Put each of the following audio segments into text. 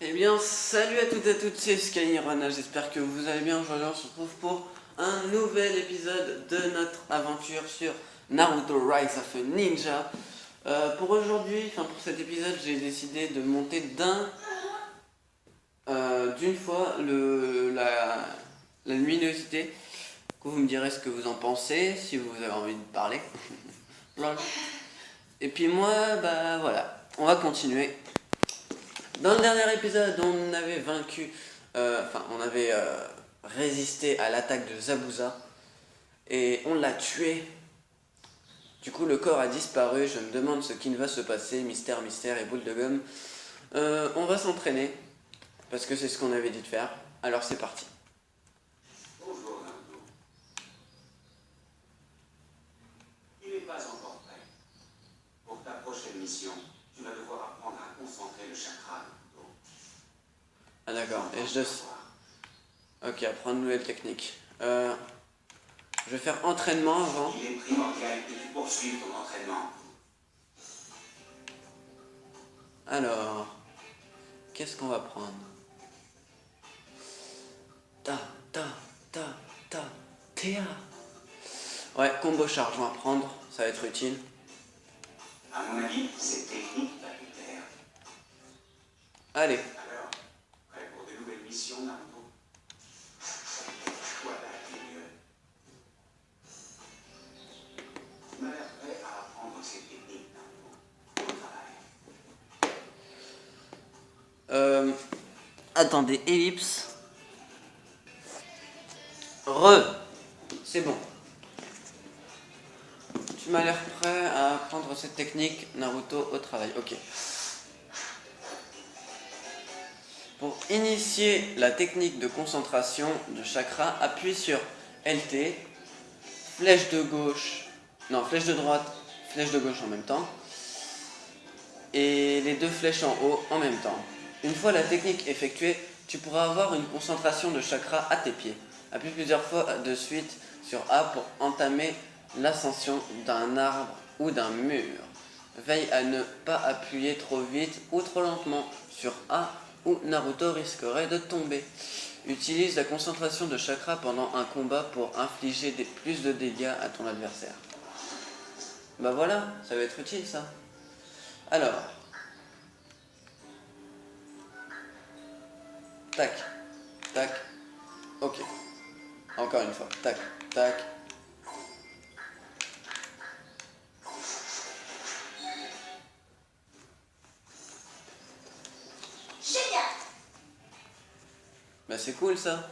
Eh bien, salut à toutes et à toutes, c'est Skyrana, j'espère que vous allez bien. Aujourd'hui, on se retrouve pour un nouvel épisode de notre aventure sur Naruto Rise of a Ninja. Pour aujourd'hui, enfin pour cet épisode, j'ai décidé de monter d'une fois la luminosité. Vous me direz ce que vous en pensez, si vous avez envie de parler. Et puis moi, bah voilà, on va continuer. Dans le dernier épisode, on avait on avait résisté à l'attaque de Zabuza et on l'a tué. Du coup, le corps a disparu. Je me demande ce qui va se passer. Mystère, mystère et boule de gomme. On va s'entraîner parce que c'est ce qu'on avait dit de faire. Alors c'est parti. Bonjour Naruto. Il n'est pas encore prêt. Pour ta prochaine mission, tu vas devoir apprendre à concentrer le chakra Naruto. Ah d'accord. Et je dois... Ok, apprendre une nouvelle technique. Je vais faire entraînement avant. Il est primordial que tu poursuives ton entraînement. Alors, qu'est-ce qu'on va prendre? Ta, ta, ta, ta, Théa. Ouais, combo charge, on va prendre, ça va être utile. À mon avis, cette technique va te plaire. Allez, Alors, prêt pour de nouvelles missions, Naruto? Voilà qui est mieux. Tu m'as l'air prêt à apprendre cette technique, Naruto. Au travail. attendez, ellipse. C'est bon. Tu m'as l'air prêt à apprendre cette technique, Naruto, au travail. Ok. Pour initier la technique de concentration de chakra, appuie sur LT, flèche de gauche, non, flèche de droite, flèche de gauche en même temps, et les deux flèches en haut en même temps. Une fois la technique effectuée, tu pourras avoir une concentration de chakra à tes pieds. Appuie plusieurs fois de suite sur A pour entamer l'ascension d'un arbre ou d'un mur. Veille à ne pas appuyer trop vite ou trop lentement sur A ou Naruto risquerait de tomber. Utilise la concentration de chakra pendant un combat pour infliger plus de dégâts à ton adversaire. Bah voilà, ça va être utile ça. Alors, tac, tac, ok. Encore une fois, tac, tac. Génial! Bah c'est cool ça.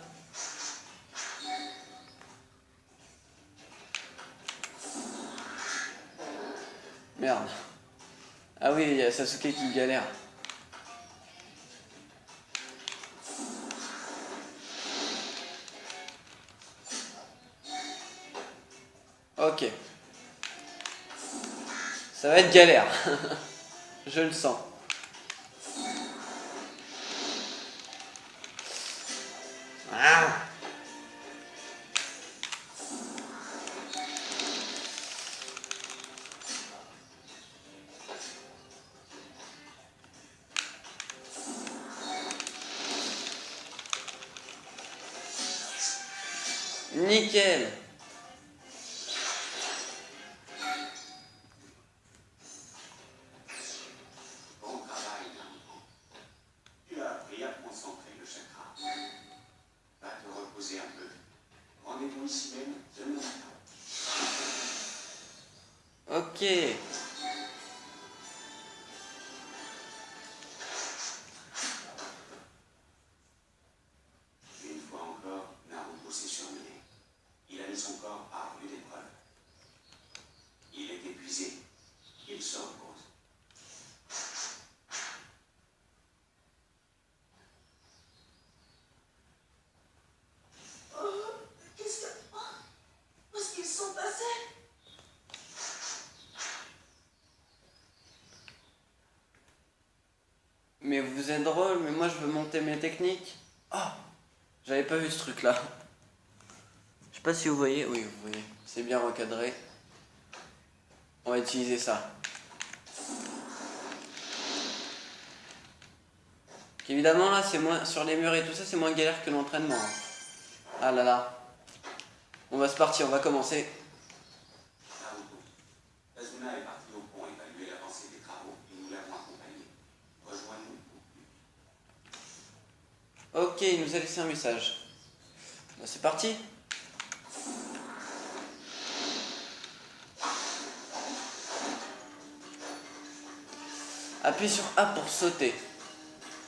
Merde. Ah oui, il y a Sasuke qui galère. Ok. Ça va être galère. Je le sens. Ah. Nickel. Bon travail, Naruto. Tu as appris à concentrer le chakra. Va te reposer un peu. Rendez-vous ici même demain matin. Ok. Une fois encore, Naruto s'est surmené. Il a mis son corps à rude épreuve. Il est épuisé. Il se repose. Qu'est-ce que... Où est-ce qu'ils sont passés? Mais vous êtes drôle, mais moi je veux monter mes techniques. Oh, j'avais pas vu ce truc là. Je sais pas si vous voyez. Oui, vous voyez. C'est bien recadré. On va utiliser ça. Évidemment là c'est moins sur les murs et tout ça c'est moins galère que l'entraînement. Hein. Ah là là. On va se partir, on va commencer. Naruto, Kazuna est parti au pont évaluer l'avancée des travaux et nous l'avons accompagné. Rejoins-nous. Ok, il nous a laissé un message. Bah, c'est parti. Appuie sur A pour sauter.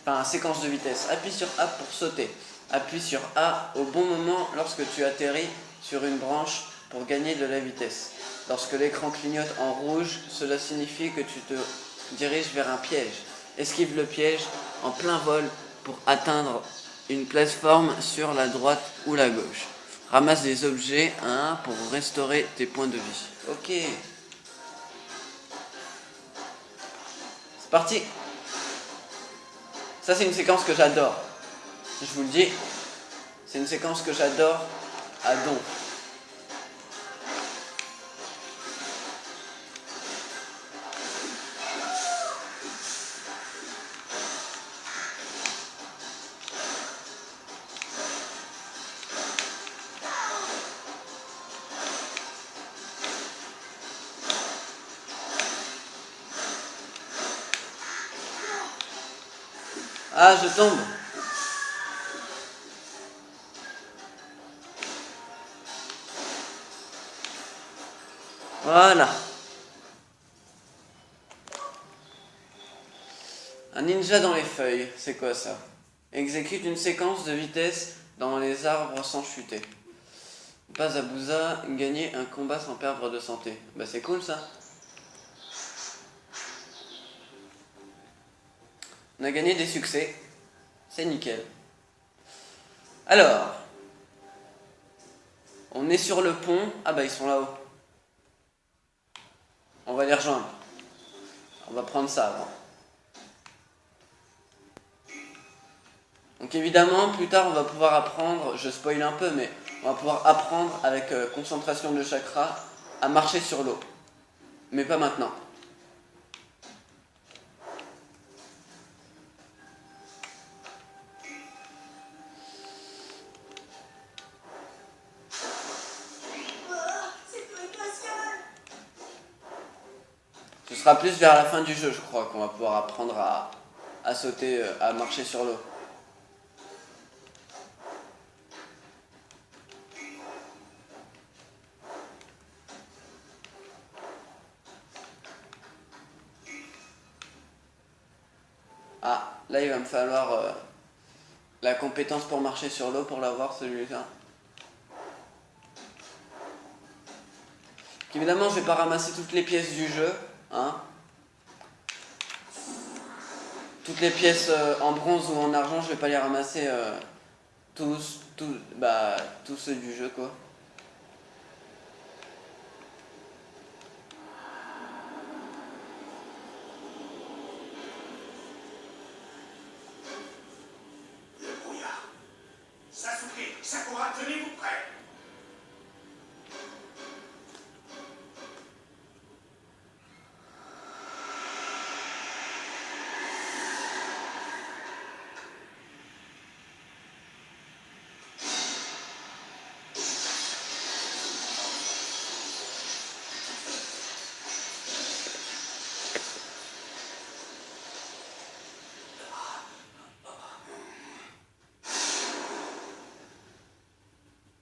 Enfin, séquence de vitesse. Appuie sur A pour sauter. Appuie sur A au bon moment lorsque tu atterris sur une branche pour gagner de la vitesse. Lorsque l'écran clignote en rouge, cela signifie que tu te diriges vers un piège. Esquive le piège en plein vol pour atteindre une plateforme sur la droite ou la gauche. Ramasse des objets à 1 pour restaurer tes points de vie. Ok. C'est parti. Ça c'est une séquence que j'adore. Je vous le dis. C'est une séquence que j'adore à don. Ah, je tombe. Voilà. Un ninja dans les feuilles, c'est quoi ça? Exécute une séquence de vitesse dans les arbres sans chuter. Pas à Bouza, gagner un combat sans perdre de santé. Bah c'est cool ça. On a gagné des succès. C'est nickel. Alors, on est sur le pont. Ah bah ils sont là-haut. On va les rejoindre. On va prendre ça avant. Donc évidemment, plus tard on va pouvoir apprendre, je spoil un peu, mais on va pouvoir apprendre avec concentration de chakra à marcher sur l'eau. Mais pas maintenant. C'est plus glacial. Ce sera plus vers la fin du jeu, je crois, qu'on va pouvoir apprendre à sauter, à marcher sur l'eau. Ah, là il va me falloir la compétence pour marcher sur l'eau pour l'avoir celui-là. Évidemment, je vais pas ramasser toutes les pièces du jeu, hein. Toutes les pièces en bronze ou en argent, je vais pas les ramasser tous ceux du jeu quoi. Le brouillard. Sasuke, Sakura, tenez-vous prêts.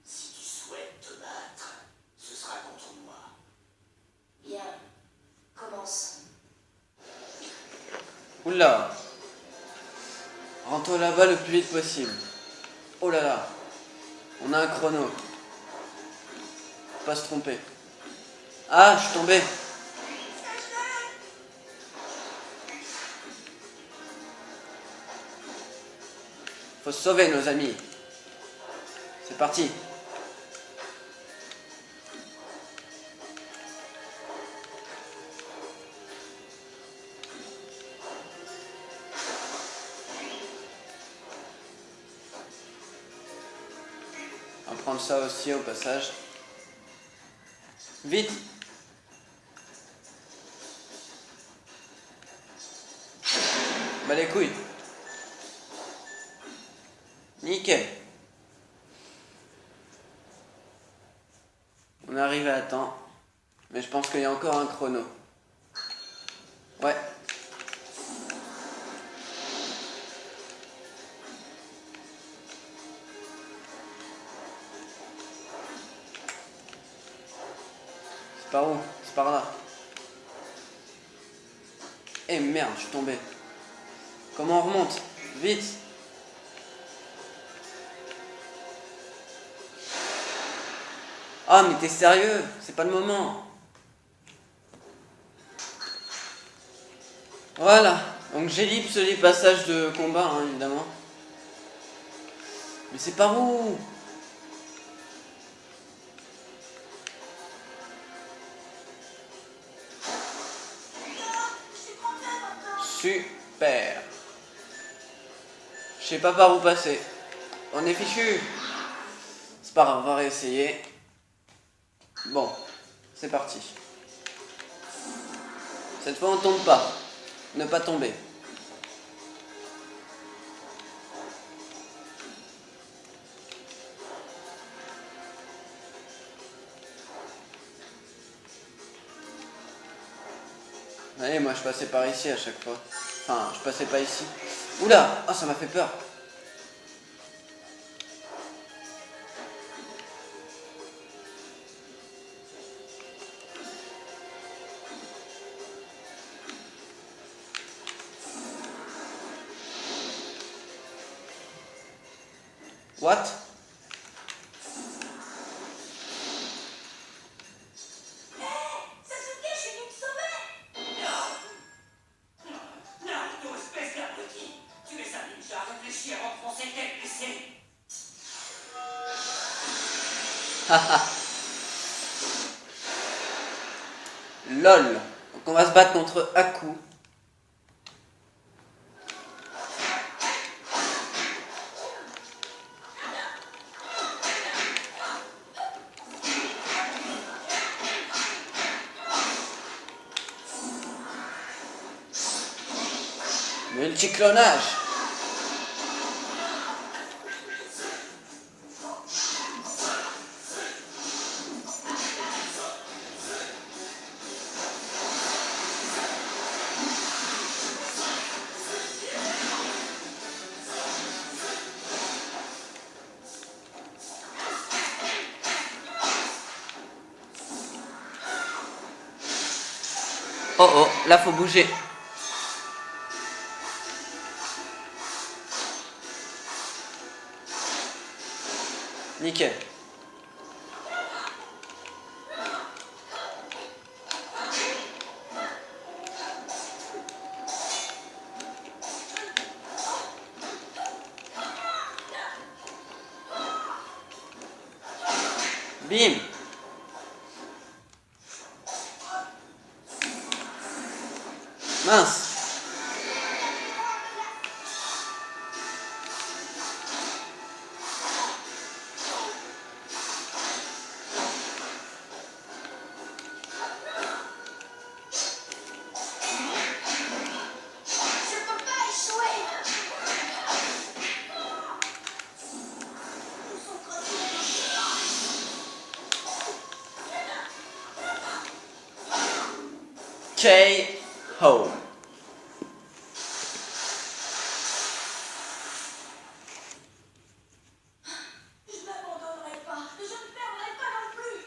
Si tu souhaites te battre, ce sera contre moi. Bien. Commence. Oula. Rends-toi là-bas le plus vite possible. Oh là là. On a un chrono. Faut pas se tromper. Ah, je suis tombé. Faut se sauver nos amis. C'est parti. On va prendre ça aussi au passage. Vite. Bah les couilles. Nickel. On est arrivé à temps. Mais je pense qu'il y a encore un chrono. Ouais. C'est par où? C'est par là. Eh merde, je suis tombé. Comment on remonte? Vite! Ah mais t'es sérieux? C'est pas le moment. Voilà. Donc j'ellipse les passages de combat, hein, évidemment. Mais c'est par où? Super. Je sais pas par où passer. On est fichu. C'est pas grave, on va réessayer. Bon, c'est parti. Cette fois on tombe pas. Ne pas tomber. Allez, moi je passais par ici à chaque fois. Enfin, je passais pas ici. Oula! Oh, ça m'a fait peur. What? Sasuke, je suis venu te sauver. Naruto, espèce d'abruti! Tu es un ninja, réfléchis avant de foncer tête baissée! LOL. Donc on va se battre contre Aku. Multiclonage. Oh oh, là faut bouger. Nickel. Bim. Mince. Je peux pas échouer. Ils sont K.O. Je m'abandonnerai pas. Je ne perdrai pas non plus.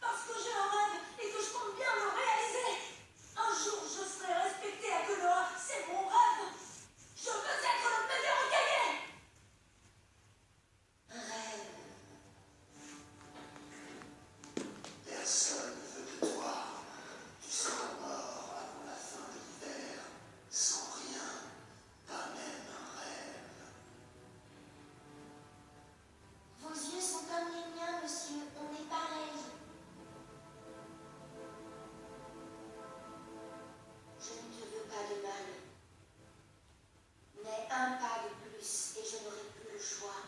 Parce que j'ai un rêve et que je compte bien le réaliser. Un jour, je serai respecté à Konoha. C'est mon rêve. Je veux être le meilleur Hokage. Personne ne veut de toi. Tu seras mort avant la fin de l'hiver, sans rien, pas même un rêve. Vos yeux sont comme les miens, monsieur. On est pareils. Je ne te veux pas de mal. Mais un pas de plus et je n'aurai plus le choix.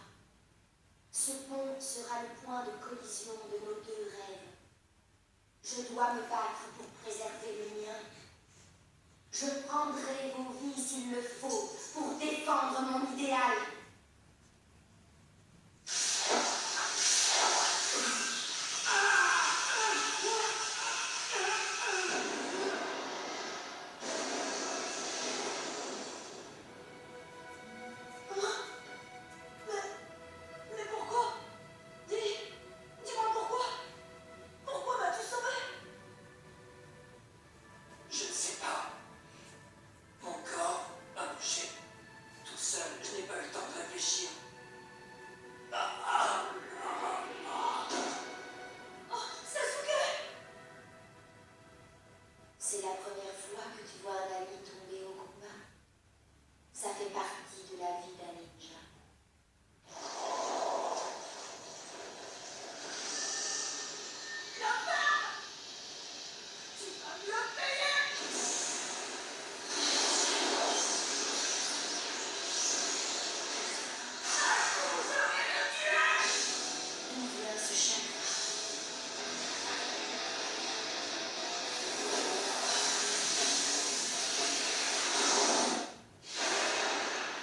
Ce pont sera le point de collision de nos deux rêves. Je dois me battre pour préserver le mien. Je prendrai vos vies s'il le faut pour défendre mon idéal.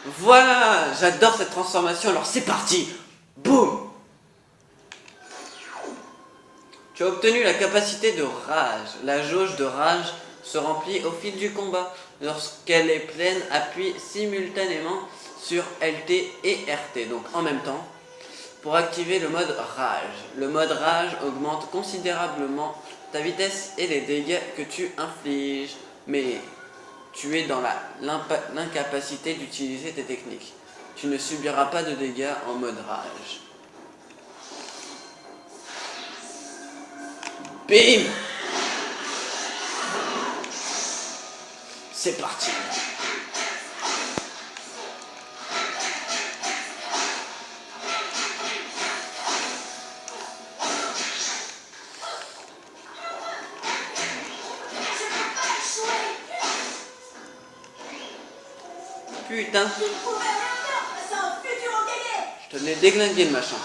Voilà, j'adore cette transformation, alors c'est parti. Boum. Tu as obtenu la capacité de rage. La jauge de rage se remplit au fil du combat. Lorsqu'elle est pleine, appuie simultanément sur LT et RT, donc en même temps, pour activer le mode rage. Le mode rage augmente considérablement ta vitesse et les dégâts que tu infliges, mais tu es dans l'incapacité d'utiliser tes techniques. Tu ne subiras pas de dégâts en mode rage. Bim! C'est parti! Putain! Il ne pouvait rien faire face à un futur encagné. Je te l'ai déglingué le machin.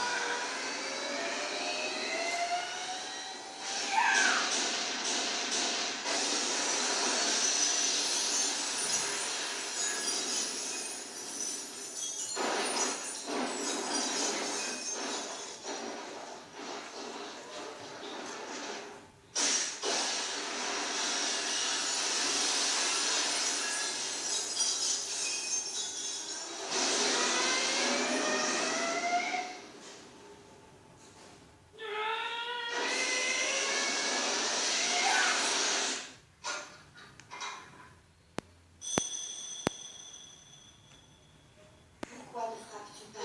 Pourquoi ne frappes-tu pas?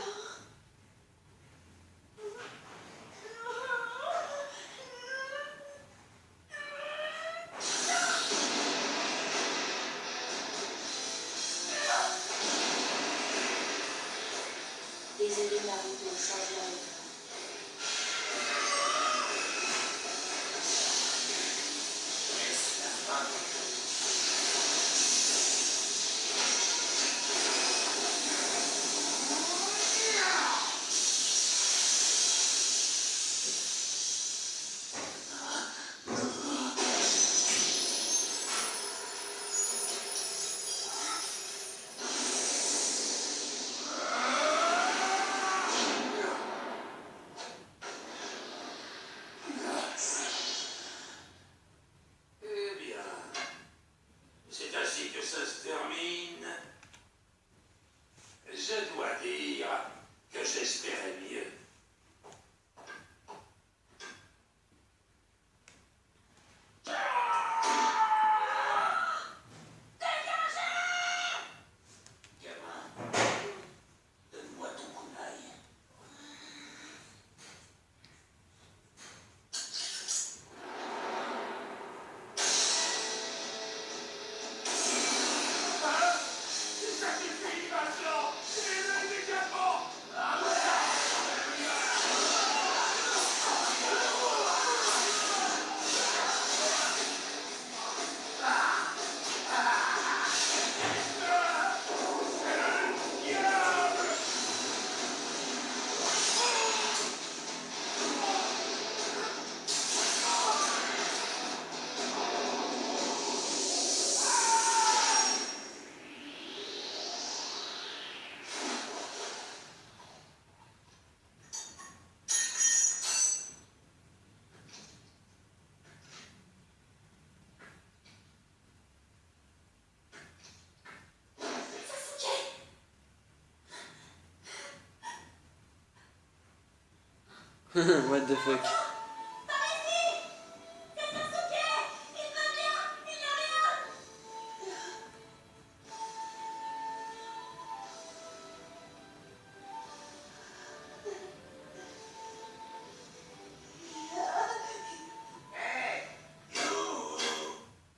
Désolé, Naruto, change la vie. Eh bien, c'est ainsi que ça se termine. Je dois dire que j'espérais mieux. Gamin, donne-moi ton kunai. Ça suffit maintenant! C'est immédiatement! What the fuck?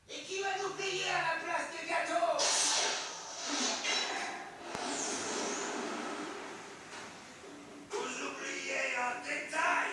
Et qui va nous payer à la place des gâteaux? Vous oubliez un détail.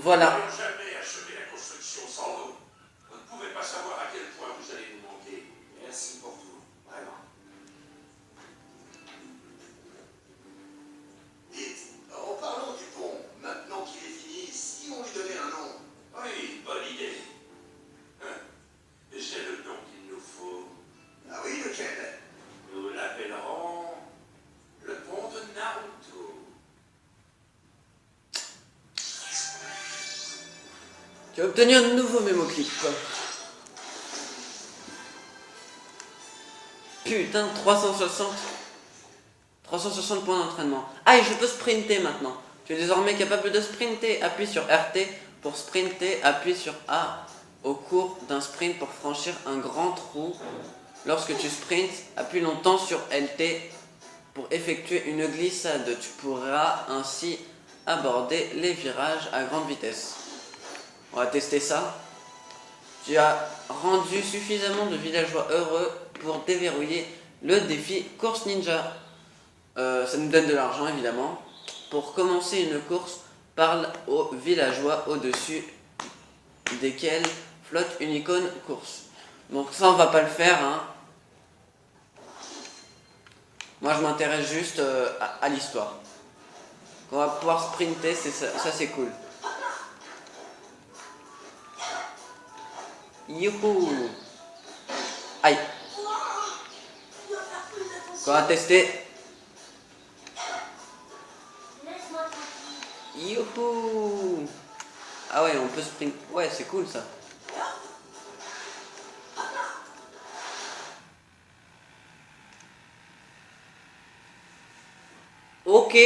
Voilà. Nous n'allons jamais achever la construction sans vous. Vous ne pouvez pas savoir à quel point vous allez nous manquer. Merci pour tout, vraiment. Dites, reparlons du pont. Maintenant qu'il est fini, si on lui donnait un nom. Oui, bonne idée. J'ai le nom qu'il nous faut. Ah oui, lequel? Nous l'appellerons le pont de Naruto. Tu as obtenu un nouveau mémoclip. Putain, 360 points d'entraînement. Ah, et je peux sprinter maintenant. Tu es désormais capable de sprinter. Appuie sur RT pour sprinter. Appuie sur A au cours d'un sprint pour franchir un grand trou. Lorsque tu sprintes, appuie longtemps sur LT pour effectuer une glissade. Tu pourras ainsi aborder les virages à grande vitesse. On va tester ça. Tu as rendu suffisamment de villageois heureux pour déverrouiller le défi course ninja. Ça nous donne de l'argent évidemment. Pour commencer une course, parle aux villageois au-dessus desquels flotte une icône course. Donc ça on va pas le faire hein. Moi je m'intéresse juste à l'histoire. On va pouvoir sprinter, ça c'est cool. Youhou! Aïe! On va tester. Laisse-moi tranquille. Youhou! Ah ouais, on peut sprint. Ouais, c'est cool ça. Ok.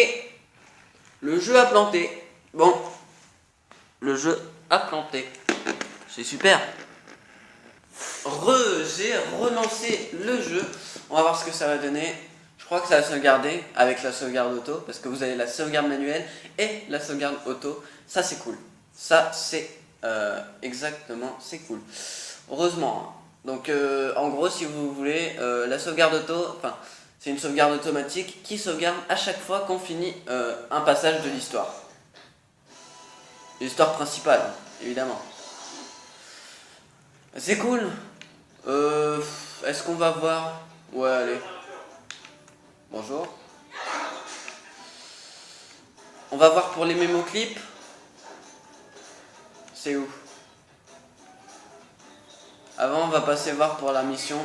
Le jeu a planté. Bon. Le jeu a planté. C'est super. J'ai relancé le jeu. On va voir ce que ça va donner. Je crois que ça va sauvegarder avec la sauvegarde auto. Parce que vous avez la sauvegarde manuelle et la sauvegarde auto. Ça c'est cool. Ça c'est exactement, c'est cool. Heureusement. Donc en gros si vous voulez, la sauvegarde auto, enfin c'est une sauvegarde automatique qui sauvegarde à chaque fois qu'on finit un passage de l'histoire. L'histoire principale, évidemment. C'est cool. Est-ce qu'on va voir? Ouais, allez. Bonjour. On va voir pour les mémoclips. C'est où? Avant, on va passer voir pour la mission.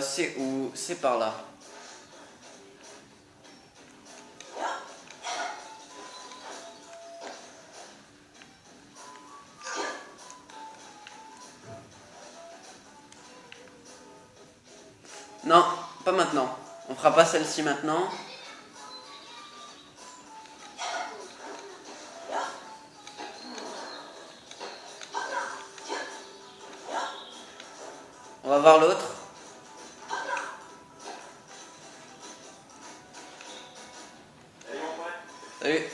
C'est où? C'est par là. Non, pas maintenant. On fera pas celle-ci maintenant. On va voir l'autre. Salut.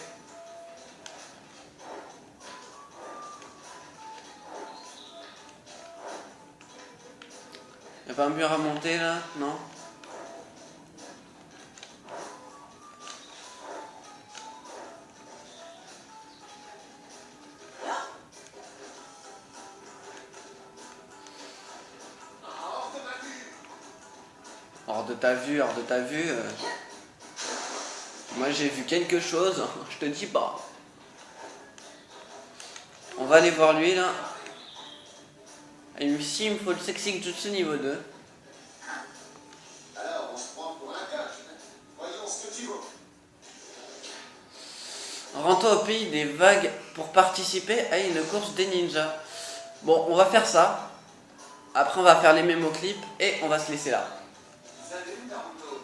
Y'a pas un mur à monter là? Non? Hors de ta vue, hors de ta vue. Moi j'ai vu quelque chose, je te dis pas. On va aller voir lui là. Et ici il me faut le sexy jutsu niveau 2. Alors, on se prend pour un coq. Voyons ce que tu vaux. Rends-toi au pays des vagues pour participer à une course des ninjas. Bon, on va faire ça. Après on va faire les mémoclips et on va se laisser là. Salut, Naruto.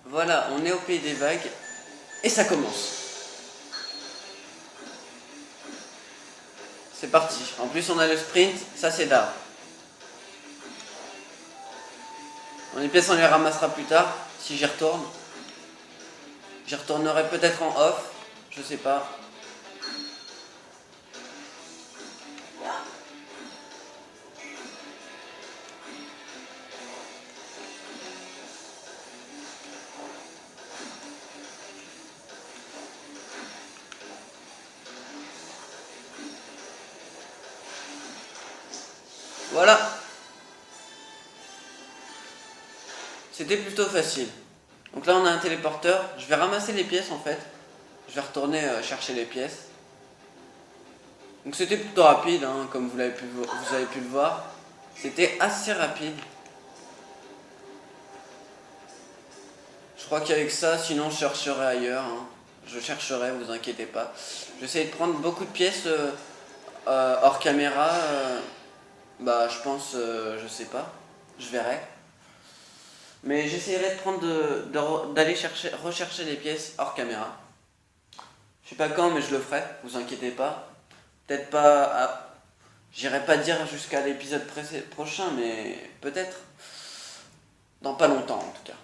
Voilà, on est au pays des vagues et ça commence. C'est parti. En plus on a le sprint, ça c'est d'art. Les pièces on les ramassera plus tard, si j'y retourne. J'y retournerai peut-être en off, je sais pas. Voilà. C'était plutôt facile. Donc là on a un téléporteur. Je vais ramasser les pièces en fait. Je vais retourner chercher les pièces. Donc c'était plutôt rapide, hein, comme vous avez pu le voir. C'était assez rapide. Je crois qu'avec ça, sinon je chercherai ailleurs. Hein. Je chercherai, vous inquiétez pas. J'essaie de prendre beaucoup de pièces hors caméra. Bah je pense, je sais pas. Je verrai. Mais j'essaierai de prendre d'aller rechercher les pièces hors caméra. Je sais pas quand, mais je le ferai, vous inquiétez pas. Peut-être pas, j'irai pas dire jusqu'à l'épisode prochain, mais peut-être. Dans pas longtemps en tout cas.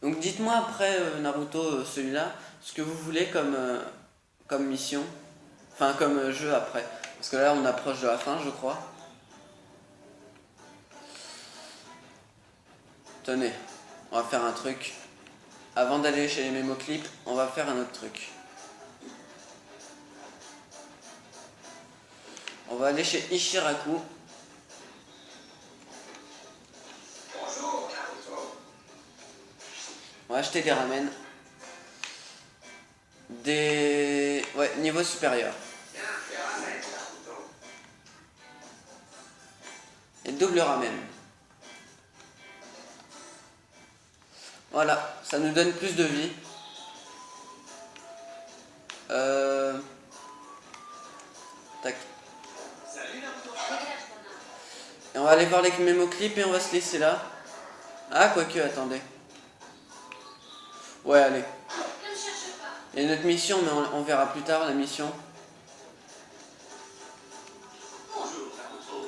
Donc dites-moi après Naruto, celui-là, ce que vous voulez comme mission. Enfin comme jeu après. Parce que là on approche de la fin je crois. Tenez, on va faire un truc. Avant d'aller chez les mémoclips, on va faire un autre truc. On va aller chez Ishiraku. Bonjour, Naruto. On va acheter des ramen. Ouais, niveau supérieur. Tiens, fais ramen, Naruto. Et double ramen. Voilà, ça nous donne plus de vie. Tac. Salut, Naruto. Et on va aller voir les mémoclips et on va se laisser là. Ah, quoique, attendez. Ouais, allez. Ne me cherche pas. Il y a une autre mission, mais on verra plus tard la mission. Bonjour, Naruto.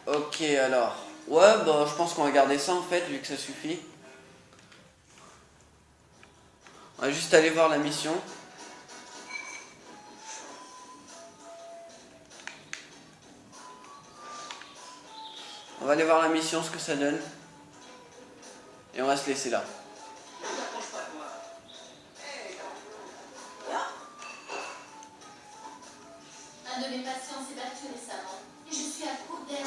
Ok, alors. Ouais, bah, je pense qu'on va garder ça en fait, vu que ça suffit. On va juste aller voir la mission. On va aller voir la mission, ce que ça donne. Et on va se laisser là. Ne t'approche pas de moi. Hey, Un de mes patients s'est battu récemment et je suis à court d'air.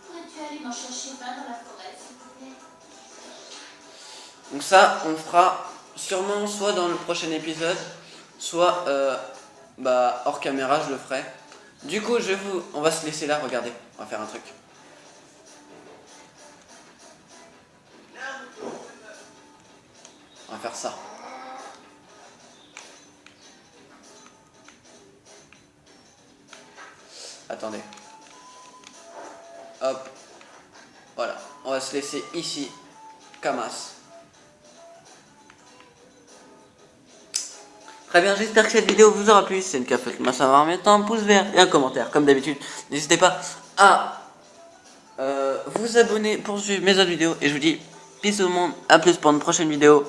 Pourrais-tu aller m'en chercher 20 dans la forêt, s'il te plaît? Donc ça, on le fera sûrement soit dans le prochain épisode, soit hors caméra, je le ferai. Du coup, on va se laisser là, regardez, on va faire un truc. On va faire ça. Attendez. Hop. Voilà, on va se laisser ici. Kamas. Très bien, j'espère que cette vidéo vous aura plu. Si c'est le cas, faites-moi savoir en mettant un pouce vert et un commentaire, comme d'habitude. N'hésitez pas à vous abonner pour suivre mes autres vidéos. Et je vous dis, peace au monde, à plus pour une prochaine vidéo.